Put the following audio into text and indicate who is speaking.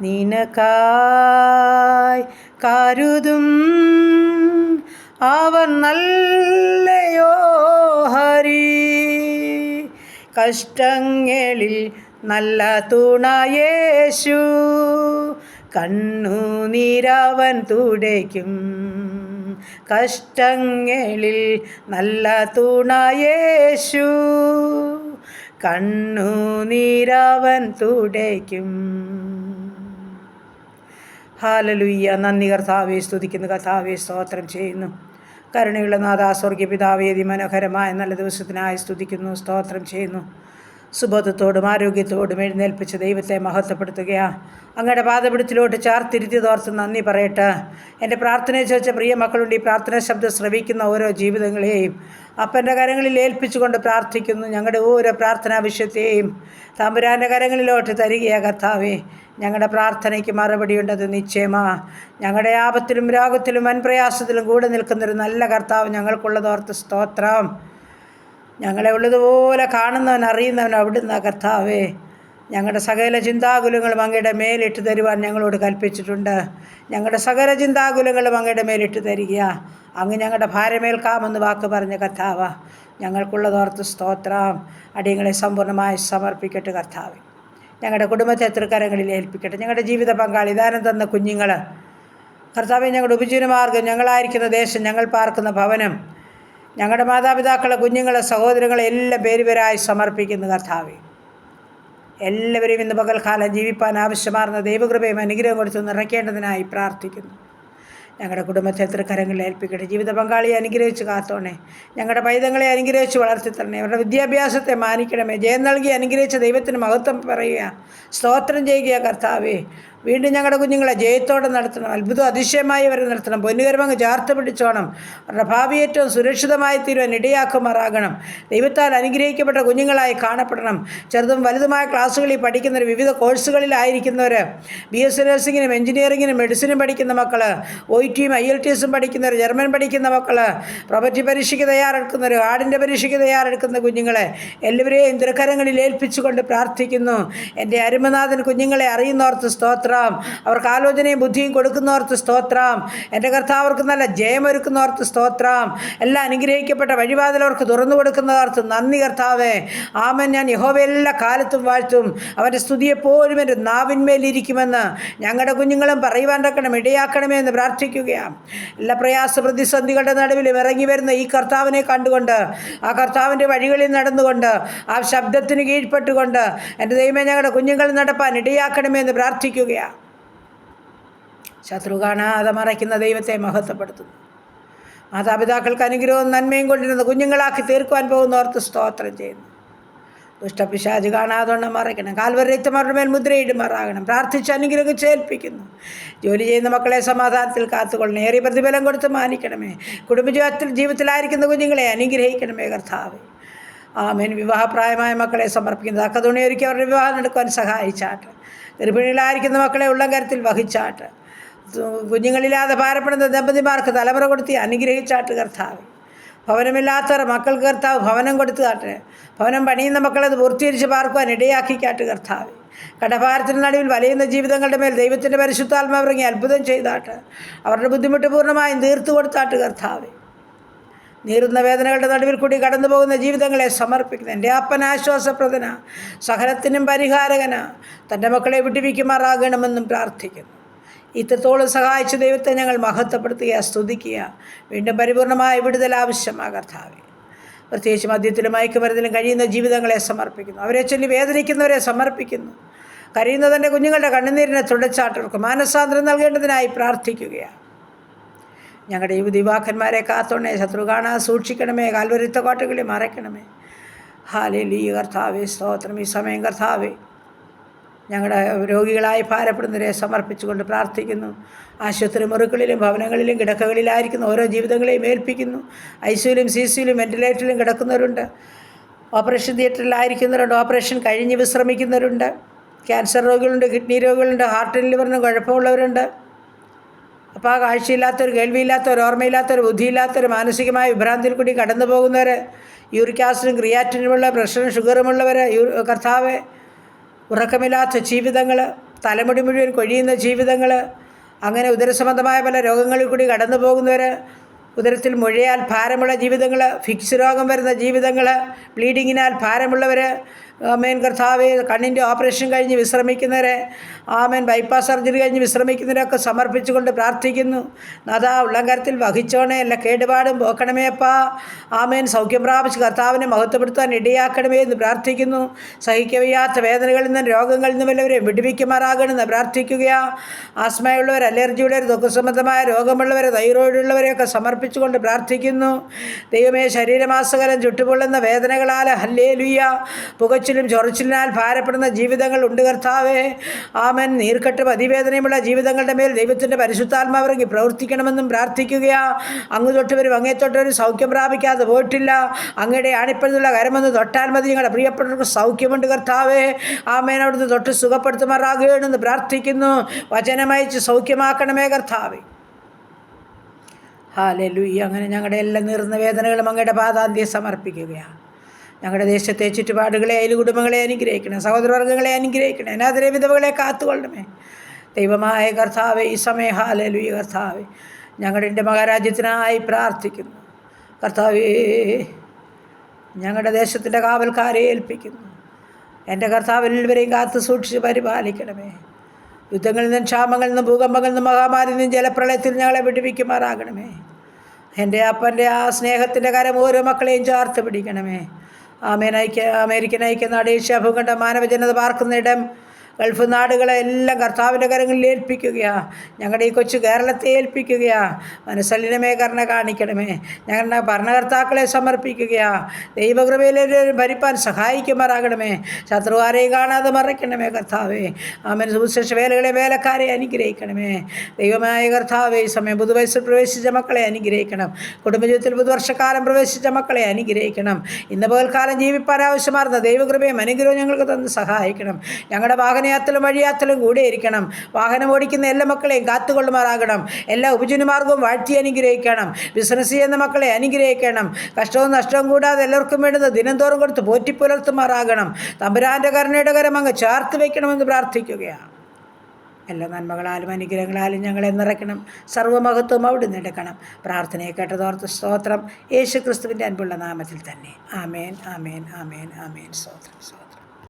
Speaker 1: നിനക്കായി കരുതും അവൻ നല്ലയോ ഹരി. കഷ്ടങ്ങളിൽ നല്ല തുണ യേശു, കണ്ണുനീരവൻ തുടയ്ക്കും. കഷ്ടങ്ങളിൽ നല്ല തുണ യേശു, കണ്ണുനീരവൻ തുടയ്ക്കും. ഹല്ലേലൂയ. നന്ദി കർത്താവേ, സ്തുതിക്കുന്നു കർത്താവേ, സ്തോത്രം ചെയ്യുന്നു. കരുണയുള്ള നാഥാ, സ്വർഗീയ പിതാവേ, അതിമനോഹരമായ നല്ല ദിവസത്തിനായി സ്തുതിക്കുന്നു, സ്തോത്രം ചെയ്യുന്നു. സുബോധത്തോടും ആരോഗ്യത്തോടും എഴുന്നേൽപ്പിച്ച ദൈവത്തെ മഹത്വപ്പെടുത്തുകയാണ്. അങ്ങയുടെ പാദപിടത്തിലോട്ട് ചാർത്തിരുത്തി തോർത്ത് നന്ദി പറയട്ടെ. എൻ്റെ പ്രാർത്ഥനയെ ചോദിച്ച പ്രിയ മക്കളുണ്ട്. ഈ പ്രാർത്ഥനാ ശബ്ദം ശ്രവിക്കുന്ന ഓരോ ജീവിതങ്ങളെയും അപ്പൻ്റെ കരങ്ങളിൽ ഏൽപ്പിച്ചുകൊണ്ട് പ്രാർത്ഥിക്കുന്നു. ഞങ്ങളുടെ ഓരോ പ്രാർത്ഥനാ വിഷയത്തെയും തമ്പുരാൻ്റെ കരങ്ങളിലോട്ട് തരികയാണ് കർത്താവേ. ഞങ്ങളുടെ പ്രാർത്ഥനയ്ക്ക് മറുപടിയുണ്ടത് നിശ്ചയമാ. ഞങ്ങളുടെ ആപത്തിലും രോഗത്തിലും വൻപ്രയാസത്തിലും കൂടെ നിൽക്കുന്നൊരു നല്ല കർത്താവ് ഞങ്ങൾക്കുള്ളതോർത്ത് സ്തോത്രം. ഞങ്ങളെ ഉള്ളതുപോലെ കാണുന്നവൻ അറിയുന്നവൻ അവിടുന്ന് കർത്താവേ. ഞങ്ങളുടെ സകല ചിന്താകുലങ്ങളും അങ്ങയുടെ മേലിട്ട് തരുവാൻ ഞങ്ങളോട് കൽപ്പിച്ചിട്ടുണ്ട്. ഞങ്ങളുടെ സകല ചിന്താകുലങ്ങളും അങ്ങയുടെ മേലിട്ട് തരിക. അങ്ങ് ഞങ്ങളുടെ ഭാരമേൽക്കാമെന്ന് വാക്ക് പറഞ്ഞ കർത്താവ, ഞങ്ങൾക്കുള്ളതോർത്ത് സ്തോത്രം. അടിയങ്ങളെ സമ്പൂർണ്ണമായി സമർപ്പിക്കട്ടെ കർത്താവേ. ഞങ്ങളുടെ കുടുംബത്തെ തൃക്കരങ്ങളിൽ ഏൽപ്പിക്കട്ടെ. ഞങ്ങളുടെ ജീവിത പങ്കാളി, ദാനം തന്ന കുഞ്ഞുങ്ങൾ കർത്താവേ, ഞങ്ങളുടെ ഉപജീവനമാർഗ്ഗം, ഞങ്ങളായിരിക്കുന്ന ദേശം, ഞങ്ങൾ പാർക്കുന്ന ഭവനം, ഞങ്ങളുടെ മാതാപിതാക്കളെ, കുഞ്ഞുങ്ങളെ, സഹോദരങ്ങളെ എല്ലാം പേരുപേരായി സമർപ്പിക്കുന്നു കർത്താവേ. എല്ലാവരെയും ഇന്ന് പകൽക്കാലം ജീവിപ്പാൻ ആവശ്യമാർന്ന ദൈവകൃപയും അനുഗ്രഹം കൊടുത്ത് നിറയ്ക്കേണ്ടതിനായി പ്രാർത്ഥിക്കുന്നു. ഞങ്ങളുടെ കുടുംബത്തെ തൃക്കരങ്ങളിൽ ഏൽപ്പിക്കട്ടെ. ജീവിത പങ്കാളിയെ അനുഗ്രഹിച്ച് കാത്തോണേ. ഞങ്ങളുടെ പൈതങ്ങളെ അനുഗ്രഹിച്ച് വളർത്തി തരണേ. അവരുടെ വിദ്യാഭ്യാസത്തെ മാനിക്കണമേ. ജയം നൽകി അനുഗ്രഹിച്ച ദൈവത്തിന് മഹത്വം പറയുക, സ്തോത്രം ചെയ്യുക കർത്താവേ. വീണ്ടും ഞങ്ങളുടെ കുഞ്ഞുങ്ങളെ ജയത്തോടെ നടത്തണം. അത്ഭുതം അതിശയമായി അവരെ നടത്തണം. പൊന്നുകരമങ്ങ് ചാർത്ത് പിടിച്ചോണം. അവരുടെ ഭാവി ഏറ്റവും സുരക്ഷിതമായി തീരുവാൻ ഇടയാക്കുമാറാകണം. ദൈവത്താൽ അനുഗ്രഹിക്കപ്പെട്ട കുഞ്ഞുങ്ങളായി കാണപ്പെടണം. ചെറുതും വലുതുമായ ക്ലാസ്സുകളിൽ പഠിക്കുന്നവർ, വിവിധ കോഴ്സുകളിലായിരിക്കുന്നവർ, BSc നഴ്സിങ്ങിനും എഞ്ചിനീയറിങ്ങിനും മെഡിസിനും പഠിക്കുന്ന മക്കൾ, OITയും IELTSും പഠിക്കുന്നവർ, ജർമ്മൻ പഠിക്കുന്ന മക്കൾ, പ്രൊഫറ്റി പരീക്ഷയ്ക്ക് തയ്യാറെടുക്കുന്നവർ, ഹാർഡിൻ്റെ പരീക്ഷയ്ക്ക് തയ്യാറെടുക്കുന്ന കുഞ്ഞുങ്ങളെ എല്ലാവരെയും തിരക്കരങ്ങളിൽ ഏൽപ്പിച്ചുകൊണ്ട് പ്രാർത്ഥിക്കുന്നു. എൻ്റെ അരുമനാഥൻ കുഞ്ഞുങ്ങളെ അറിയുന്നോർത്ത് സ്തോത്രം. അവർക്ക് ആലോചനയും ബുദ്ധിയും കൊടുക്കുന്നോർത്ത് സ്തോത്രം. എൻ്റെ കർത്താവ് അവർക്ക് നല്ല ജയമൊരുക്കുന്നോർത്ത് സ്തോത്രം. എല്ലാം അനുഗ്രഹിക്കപ്പെട്ട വഴിവാതിൽ അവർക്ക് തുറന്നു കൊടുക്കുന്നവർക്ക് നന്ദി കർത്താവേ. ആമേൻ. ഞാൻ യഹോവയെ എല്ലാ കാലത്തും വാഴ്ത്തും. അവൻ്റെ സ്തുതി എപ്പോഴും എൻ്റെ നാവിന്മേലിരിക്കുമെന്ന് ഞങ്ങളുടെ കുഞ്ഞുങ്ങളും പറയുവാൻ തക്കണം ഇടയാക്കണമേ എന്ന് പ്രാർത്ഥിക്കുകയാണ്. എല്ലാ പ്രയാസ പ്രതിസന്ധികളുടെ നടുവിലും ഇറങ്ങി വരുന്ന ഈ കർത്താവിനെ കണ്ടുകൊണ്ട്, ആ കർത്താവിൻ്റെ വഴികളിൽ നടന്നുകൊണ്ട്, ആ ശബ്ദത്തിന് കീഴ്പ്പെട്ടുകൊണ്ട് എൻ്റെ ദൈവമേ ഞങ്ങളുടെ കുഞ്ഞുങ്ങൾ നടപ്പാൻ ഇടയാക്കണമേ എന്ന് പ്രാർത്ഥിക്കുകയാണ്. ശത്രു കാണാതെ മറയ്ക്കുന്ന ദൈവത്തെ മഹത്വപ്പെടുത്തുന്നു. മാതാപിതാക്കൾക്ക് അനുഗ്രഹവും നന്മയും കൊണ്ടിരുന്ന കുഞ്ഞുങ്ങളാക്കി തീർക്കുവാൻ പോകുന്നോർത്ത് സ്തോത്രം ചെയ്യുന്നു. ദുഷ്ടപിശാച് കാണാതെ മറയ്ക്കണം. കാൽവരി രക്തം അവരുടെ മേൽ മുദ്രയിടുമാറാകണം. പ്രാർത്ഥിച്ച് അനുഗ്രഹിച്ച് ഏൽപ്പിക്കുന്നു. ജോലി ചെയ്യുന്ന മക്കളെ സമാധാനത്തിൽ കാത്തുകൊള്ളണം. ഏറിയ പ്രതിഫലം കൊടുത്ത് മാനിക്കണമേ. ജീവിതത്തിലായിരിക്കുന്ന കുഞ്ഞുങ്ങളെ അനുഗ്രഹിക്കണമേ കർത്താവേ. ആമേൻ. വിവാഹപ്രായമായ മക്കളെ സമർപ്പിക്കുന്നത് അക്കതുണിയൊരുക്കി അവരുടെ വിവാഹം നടക്കുവാൻ സഹായിച്ചാട്ട്. ഗർഭിണികളായിരിക്കുന്ന മക്കളെ ഉള്ളം കരുത്തിൽ വഹിച്ചാട്ട്. കുഞ്ഞുങ്ങളില്ലാതെ ഭാരപ്പെടുന്ന ദമ്പതിമാർക്ക് തലമുറ കൊടുത്തി അനുഗ്രഹിച്ചാട്ട് കർത്താവ്. ഭവനമില്ലാത്തവർ മക്കൾക്ക് കർത്താവ് ഭവനം കൊടുത്താട്ടെ. ഭവനം പണിയുന്ന മക്കളത് പൂർത്തീകരിച്ച് പാർക്കുവാൻ ഇടയാക്കിക്കാട്ട് കർത്താവ്. കടഭാരത്തിന് നടുവിൽ വലയുന്ന ജീവിതങ്ങളുടെ മേൽ ദൈവത്തിൻ്റെ പരിശുദ്ധാത്മാവ് ഇറങ്ങി അത്ഭുതം ചെയ്താട്ട്. അവരുടെ ബുദ്ധിമുട്ട് പൂർണ്ണമായും തീർത്തു കൊടുത്താട്ട് കർത്താവ്. നീറുന്ന വേദനകളുടെ നടുവിൽ കൂടി കടന്നു പോകുന്ന ജീവിതങ്ങളെ സമർപ്പിക്കുന്നു. എൻ്റെ അപ്പൻ ആശ്വാസപ്രദന, സകലത്തിനും പരിഹാരകന, തൻ്റെ മക്കളെ വിട്ടുവയ്ക്കുമാറാകണമെന്നും പ്രാർത്ഥിക്കുന്നു. ഇത്രത്തോളം സഹായിച്ച ദൈവത്തെ ഞങ്ങൾ മഹത്വപ്പെടുത്തുക, സ്തുതിക്കുക. വീണ്ടും പരിപൂർണമായ വിടുതൽ ആവശ്യമാണ് കർത്താവേ. പ്രത്യേകിച്ച് മദ്യത്തിലും മയക്കുമരുന്നിലും കഴിയുന്ന ജീവിതങ്ങളെ സമർപ്പിക്കുന്നു. അവരെ ചൊല്ലി വേദനിക്കുന്നവരെ സമർപ്പിക്കുന്നു. കരയുന്നതിൻ്റെ കുഞ്ഞുങ്ങളുടെ കണ്ണുനീരിനെ തുടച്ചാട്ടവർക്ക് മാനസാന്തരം നൽകേണ്ടതിനായി പ്രാർത്ഥിക്കുകയാണ്. ഞങ്ങളുടെ യുവതിവാക്കന്മാരെ കാത്തോണേ. ശത്രു കാണാൻ സൂക്ഷിക്കണമേ. കാൽവരിത്ത കോട്ടകളെ മറയ്ക്കണമേ. ഹല്ലേലൂയ കർത്താവേ, സ്തോത്രം. ഈ സമയം കർത്താവേ, ഞങ്ങളുടെ രോഗികളായി ഭാരപ്പെടുന്നവരെ സമർപ്പിച്ചുകൊണ്ട് പ്രാർത്ഥിക്കുന്നു. ആശുപത്രി മുറികളിലും ഭവനങ്ങളിലും കിടക്കകളിലായിരിക്കുന്ന ഓരോ ജീവിതങ്ങളെയും ഏൽപ്പിക്കുന്നു. ICUയിലും CCUയിലും വെന്റിലേറ്ററിലും കിടക്കുന്നവരുണ്ട്. ഓപ്പറേഷൻ തിയേറ്ററിലായിരിക്കുന്നവരുണ്ട്. ഓപ്പറേഷൻ കഴിഞ്ഞ് വിശ്രമിക്കുന്നവരുണ്ട്. ക്യാൻസർ രോഗികളുണ്ട്, കിഡ്നി രോഗികളുണ്ട്, ഹാർട്ടിനും ലിവറിനും കുഴപ്പമുള്ളവരുണ്ട്. അപ്പോൾ ആ കാഴ്ചയില്ലാത്തവർ, കേൾവിയില്ലാത്തവർ, ഓർമ്മയില്ലാത്തവർ, ബുദ്ധിയില്ലാത്തവർ, മാനസികമായ വിഭ്രാന്തിയിൽ കൂടി കടന്നു പോകുന്നവർ, യൂറിക് ആസിഡും ക്രിയാറ്റിനുമുള്ള, പ്രഷറും ഷുഗറുമുള്ളവർ, കർത്താവെ, ഉറക്കമില്ലാത്ത ജീവിതങ്ങൾ, തലമുടി മുഴുവൻ കൊഴിയുന്ന ജീവിതങ്ങൾ, അങ്ങനെ ഉദരസംബന്ധമായ പല രോഗങ്ങളിൽ കൂടി കടന്നു പോകുന്നവർ, ഉദരത്തിൽ മുഴയാൽ ഭാരമുള്ള ജീവിതങ്ങൾ, ഫിക്സ് രോഗം വരുന്ന ജീവിതങ്ങൾ, ബ്ലീഡിങ്ങിനാൽ ഭാരമുള്ളവർ, ആമേൻ കർത്താവേ, കണ്ണിൻ്റെ ഓപ്പറേഷൻ കഴിഞ്ഞ് വിശ്രമിക്കുന്നവരെ, ആമേൻ ബൈപ്പാസ് സർജറി കഴിഞ്ഞ് വിശ്രമിക്കുന്നവരൊക്കെ സമർപ്പിച്ചുകൊണ്ട് പ്രാർത്ഥിക്കുന്നു. നാഥാ, ഉള്ളംകരത്തിൽ വഹിച്ചോണേ, എല്ലാ കേടുപാടും പോക്കണമേ അപ്പാ. ആമേൻ സൗഖ്യം പ്രാപിച്ച് കർത്താവിനെ മഹത്വപ്പെടുത്താൻ ഇടയാക്കണമേ എന്ന് പ്രാർത്ഥിക്കുന്നു. സഹിക്കവയ്യാത്ത വേദനകളിൽ നിന്നും രോഗങ്ങളിൽ നിന്നും എല്ലാവരെയും വിടുവിക്കുമാറാകണമെന്ന് പ്രാർത്ഥിക്കുകയാ. ആസ്മയുള്ളവർ, അലർജിയുള്ളവർ, ദുഃഖസംബന്ധമായ രോഗമുള്ളവർ, തൈറോയിഡുള്ളവരെയൊക്കെ സമർപ്പിച്ചുകൊണ്ട് പ്രാർത്ഥിക്കുന്നു. ദൈവമേ, ശരീരമാസകലം ചുട്ടുപൊള്ളുന്ന വേദനകളാൽ ഹല്ലേലൂയ, പുകച്ചിലും ചൊറിച്ചിലിനാൽ ഭാരപ്പെടുന്ന ജീവിതങ്ങൾ ഉണ്ട് കർത്താവേ. ആമൻ നീർക്കെട്ടും അതിവേദനയുമുള്ള ജീവിതങ്ങളുടെ മേൽ ദൈവത്തിൻ്റെ പരിശുദ്ധാത്മാവിറങ്ങി പ്രവർത്തിക്കണമെന്നും പ്രാർത്ഥിക്കുകയാ. അങ്ങ് തൊട്ടവരും അങ്ങേ തൊട്ടവരും സൗഖ്യം പ്രാപിക്കാതെ പോയിട്ടില്ല. അങ്ങയുടെ ആണിപ്പഴുതുള്ള കരമെന്ന് തൊട്ടാൽ മതി, ഞങ്ങളുടെ പ്രിയപ്പെട്ടവർക്ക് സൗഖ്യമുണ്ട് കർത്താവേ. ആമേൻ, അവിടുന്ന് തൊട്ട് സുഖപ്പെടുത്തുമാറാകുകയാണെന്ന് പ്രാർത്ഥിക്കുന്നു. വചനമയച്ച് സൗഖ്യമാക്കണമേ കർത്താവേ. ഹല്ലേലൂയ. അങ്ങനെ ഞങ്ങളുടെ എല്ലാ നീറുന്ന വേദനകളും അങ്ങയുടെ പാദാന്ത്യം സമർപ്പിക്കുകയാണ്. ഞങ്ങളുടെ ദേശത്തെ ചുറ്റുപാടുകളെ, അയൽ കുടുംബങ്ങളെ അനുഗ്രഹിക്കണം. സഹോദരവർഗ്ഗങ്ങളെ അനുഗ്രഹിക്കണം. അനാഥരെ വിധവകളെ കാത്തുകൊള്ളണമേ ദൈവമായ കർത്താവേ. ഈ സമയം ഹല്ലേലൂയ കർത്താവേ, ഞങ്ങളുടെ മഹാരാജ്യത്തിനായി പ്രാർത്ഥിക്കുന്നു കർത്താവേ. ഞങ്ങളുടെ ദേശത്തിൻ്റെ കാവൽക്കാരെ ഏൽപ്പിക്കുന്നു. എൻ്റെ കർത്താവ് എല്ലാവരെയും കാത്തു സൂക്ഷിച്ച് പരിപാലിക്കണമേ. യുദ്ധങ്ങളിൽ നിന്നും, ക്ഷാമങ്ങളിൽ നിന്നും, ഭൂകമ്പങ്ങളിൽ നിന്നും, മഹാമാരിയിൽ നിന്നും, ജലപ്രളയത്തിൽ ഞങ്ങളെ വിടുവിക്കുമാറാകണമേ. എൻ്റെ അപ്പൻ്റെ ആ സ്നേഹത്തിൻ്റെ കരം ഓരോ മക്കളെയും ചേർത്ത് പിടിക്കണമേ. അമേരിക്കൻ ഐക്യനാട്, ഏഷ്യ ഭൂഖണ്ഡം, മാനവജനത പാർക്കുന്നിടം, ഗൾഫ് നാടുകളെല്ലാം കർത്താവിൻ്റെ കരങ്ങളിൽ ഏൽപ്പിക്കുകയാണ്. ഞങ്ങളുടെ ഈ കൊച്ചു കേരളത്തെ ഏൽപ്പിക്കുകയാണ്. മനസ്സലിനമേ കരുണ കാണിക്കണമേ. ഞങ്ങളുടെ ഭരണകർത്താക്കളെ സമർപ്പിക്കുകയാണ്. ദൈവകൃപയിൽ ഭരിപ്പാൻ സഹായിക്കുമാറാകണമേ. ശത്രുവാരെയും കാണാതെ മറയ്ക്കണമേ കർത്താവേ. ആമേൻ. സുവിശേഷ വേലകളെ, വേലക്കാരെ അനുഗ്രഹിക്കണമേ ദൈവമായ കർത്താവേ. ഈ സമയം പുതുവയസ്സിൽ പ്രവേശിച്ച മക്കളെ അനുഗ്രഹിക്കണം. കുടുംബജീവിതത്തിൽ പുതുവർഷക്കാലം പ്രവേശിച്ച മക്കളെ അനുഗ്രഹിക്കണം. ഇന്ന് പകൽക്കാലം ജീവിപ്പാൻ ആവശ്യമാർന്ന ദൈവകൃപയും അനുഗ്രഹവും ഞങ്ങൾക്ക് തന്ന് സഹായിക്കണം. ഞങ്ങളുടെ വാഹനയാത്രയിലും വഴിയാത്രയിലും കൂടെ ഇരിക്കണം. വാഹനം ഓടിക്കുന്ന എല്ലാ മക്കളെയും കാത്തുകൊള്ളുമാറാകണം. എല്ലാ ഉപജീവനമാർഗവും വാഴ്ത്തി അനുഗ്രഹിക്കണം. ബിസിനസ് ചെയ്യുന്ന മക്കളെ അനുഗ്രഹിക്കണം. കഷ്ടവും നഷ്ടവും കൂടാതെ എല്ലാവർക്കും വേണ്ടുന്ന ദിനംതോറും കൊടുത്ത് പോറ്റിപ്പുലർത്തുമാറാകണം. തമ്പുരാൻ്റെ കരുണയുടെ കരം അങ്ങ് ചേർത്ത് വയ്ക്കണമെന്ന് പ്രാർത്ഥിക്കുകയാണ്. എല്ലാ നന്മകളാലും അനുഗ്രഹങ്ങളാലും ഞങ്ങളെ നിറയ്ക്കണം. സർവ്വമഹത്വം അവിടുന്ന് എടുക്കണം. പ്രാർത്ഥനയെ കേട്ടതോർത്ത് സ്തോത്രം. യേശു ക്രിസ്തുവിൻ്റെ അൻപുള്ള നാമത്തിൽ തന്നെ. ആമേൻ, ആമേൻ, ആമേൻ, ആമേൻ. സ്തോത്രം.